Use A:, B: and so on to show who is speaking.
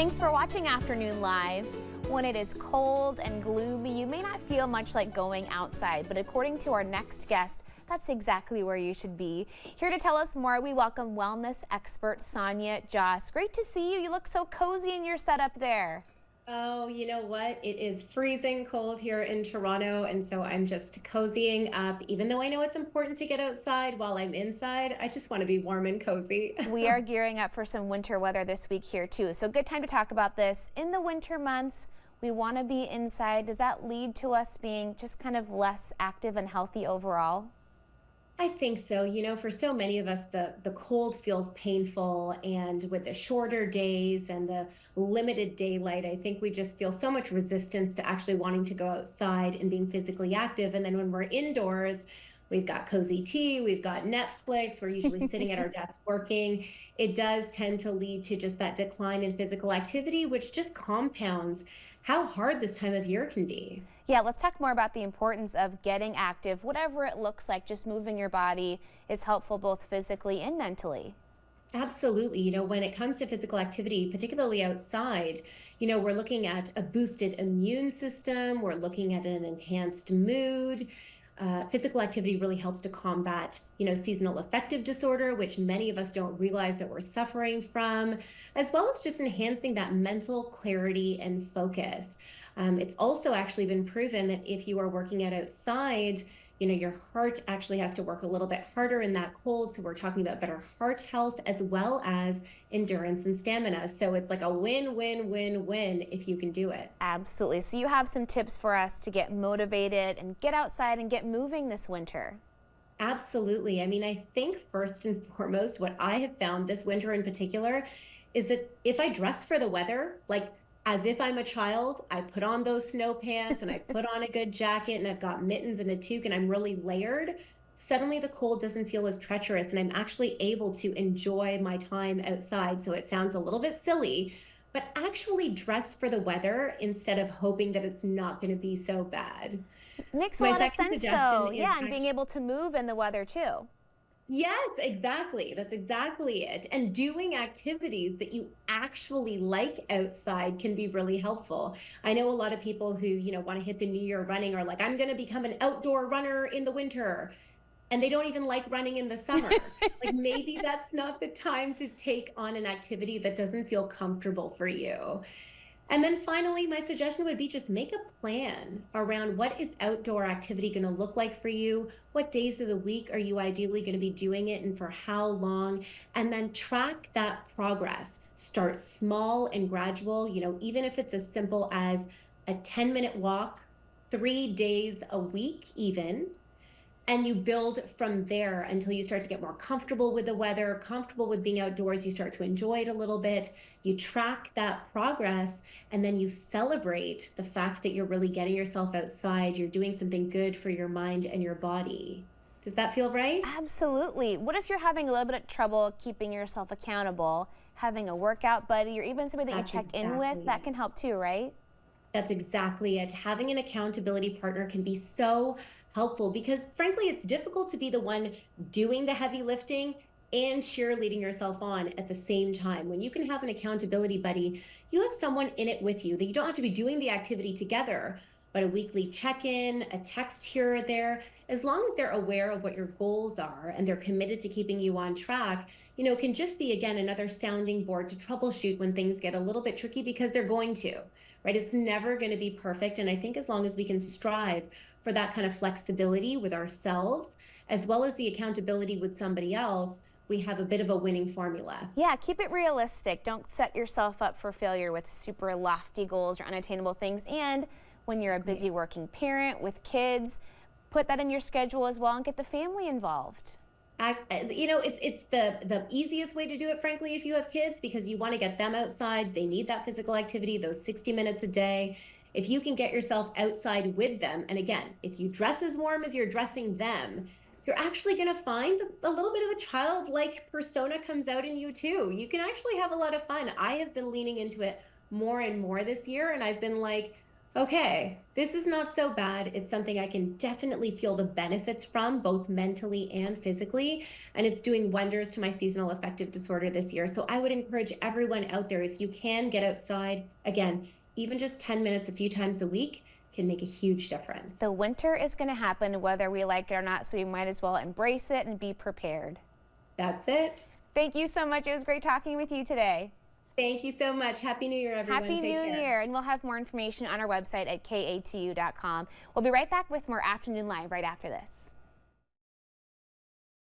A: Thanks for watching Afternoon Live. When it is cold and gloomy, you may not feel much like going outside, but according to our next guest, that's exactly where you should be. Here to tell us more, we welcome wellness expert Sonia. Jhas, great to see you. You look so cozy in your setup there.
B: Oh, you know what? It is freezing cold here in Toronto, and so I'm just cozying up. Even though I know it's important to get outside while I'm inside, I just want to be warm and cozy.
A: We are gearing up for some winter weather this week here too, so good time to talk about this. In the winter months, we want to be inside. Does that lead to us being just kind of less active and healthy overall?
B: I think so. You know, for so many of us, the cold feels painful, and with the shorter days and the limited daylight, I think we just feel so much resistance to actually wanting to go outside and being physically active. And then when we're indoors, we've got cozy tea, we've got Netflix, we're usually sitting at our desk working. It does tend to lead to just that decline in physical activity, which just compounds how hard this time of year can be.
A: Yeah, let's talk more about the importance of getting active. Whatever it looks like, just moving your body is helpful both physically and mentally.
B: Absolutely. You know, when it comes to physical activity, particularly outside, we're looking at a boosted immune system, we're looking at an enhanced mood. Physical activity really helps to combat, seasonal affective disorder, which many of us don't realize that we're suffering from, as well as just enhancing that mental clarity and focus. It's also actually been proven that if you are working out outside, your heart actually has to work a little bit harder in that cold. So we're talking about better heart health as well as endurance and stamina. So it's like a win, win, win, win if you can do it.
A: Absolutely. So you have some tips for us to get motivated and get outside and get moving this winter.
B: Absolutely. I mean, I think first and foremost, what I have found this winter in particular is that if I dress for the weather, like as if I'm a child, I put on those snow pants and I put on a good jacket and I've got mittens and a toque and I'm really layered. Suddenly the cold doesn't feel as treacherous and I'm actually able to enjoy my time outside. So it sounds a little bit silly, but actually dress for the weather instead of hoping that it's not going to be so bad.
A: Makes a
B: My
A: lot of
B: second
A: sense
B: suggestion
A: though.
B: is
A: Yeah, and being
B: actually,
A: able to move in the weather too.
B: yes, exactly. That's exactly it. And doing activities that you actually like outside can be really helpful. I know a lot of people who, want to hit the new year running are like, I'm going to become an outdoor runner in the winter. And they don't even like running in the summer. Like maybe that's not the time to take on an activity that doesn't feel comfortable for you. And then finally, my suggestion would be just make a plan around what is outdoor activity going to look like for you? What days of the week are you ideally going to be doing it and for how long? And then track that progress. Start small and gradual, even if it's as simple as a 10-minute walk, 3 days a week, even, and you build from there until you start to get more comfortable with the weather, comfortable with being outdoors. You start to enjoy it a little bit. You track that progress, and then you celebrate the fact that you're really getting yourself outside. You're doing something good for your mind and your body. Does that feel right?
A: Absolutely. What if you're having a little bit of trouble keeping yourself accountable? Having a workout buddy or even somebody that you
B: That's
A: check in with,
B: exactly
A: that
B: it.
A: can help too, right?
B: That's exactly it. Having an accountability partner can be so helpful because, frankly, it's difficult to be the one doing the heavy lifting and cheerleading yourself on at the same time. When you can have an accountability buddy, you have someone in it with you that you don't have to be doing the activity together, but a weekly check in, a text here or there, as long as they're aware of what your goals are and they're committed to keeping you on track, can just be, again, another sounding board to troubleshoot when things get a little bit tricky because they're going to. Right? It's never going to be perfect. And I think as long as we can strive for that kind of flexibility with ourselves, as well as the accountability with somebody else, we have a bit of a winning formula.
A: Yeah, keep it realistic. Don't set yourself up for failure with super lofty goals or unattainable things. And when you're a busy working parent with kids, put that in your schedule as well and get the family involved.
B: It's the easiest way to do it, frankly, if you have kids, because you want to get them outside. They need that physical activity, those 60 minutes a day. If you can get yourself outside with them, and again, if you dress as warm as you're dressing them, you're actually going to find a little bit of a childlike persona comes out in you too. You can actually have a lot of fun. I have been leaning into it more and more this year, and I've been like, Okay, this is not so bad. It's something I can definitely feel the benefits from, both mentally and physically. And it's doing wonders to my seasonal affective disorder this year. So I would encourage everyone out there, if you can get outside, again, even just 10 minutes a few times a week can make a huge difference.
A: The winter is going to happen whether we like it or not, so we might as well embrace it and be prepared.
B: That's it.
A: Thank you so much. It was great talking with you today.
B: Thank you so much. Happy New Year, everyone.
A: Happy
B: Take
A: New
B: care.
A: Year. And we'll have more information on our website at katu.com. We'll be right back with more Afternoon Live right after this.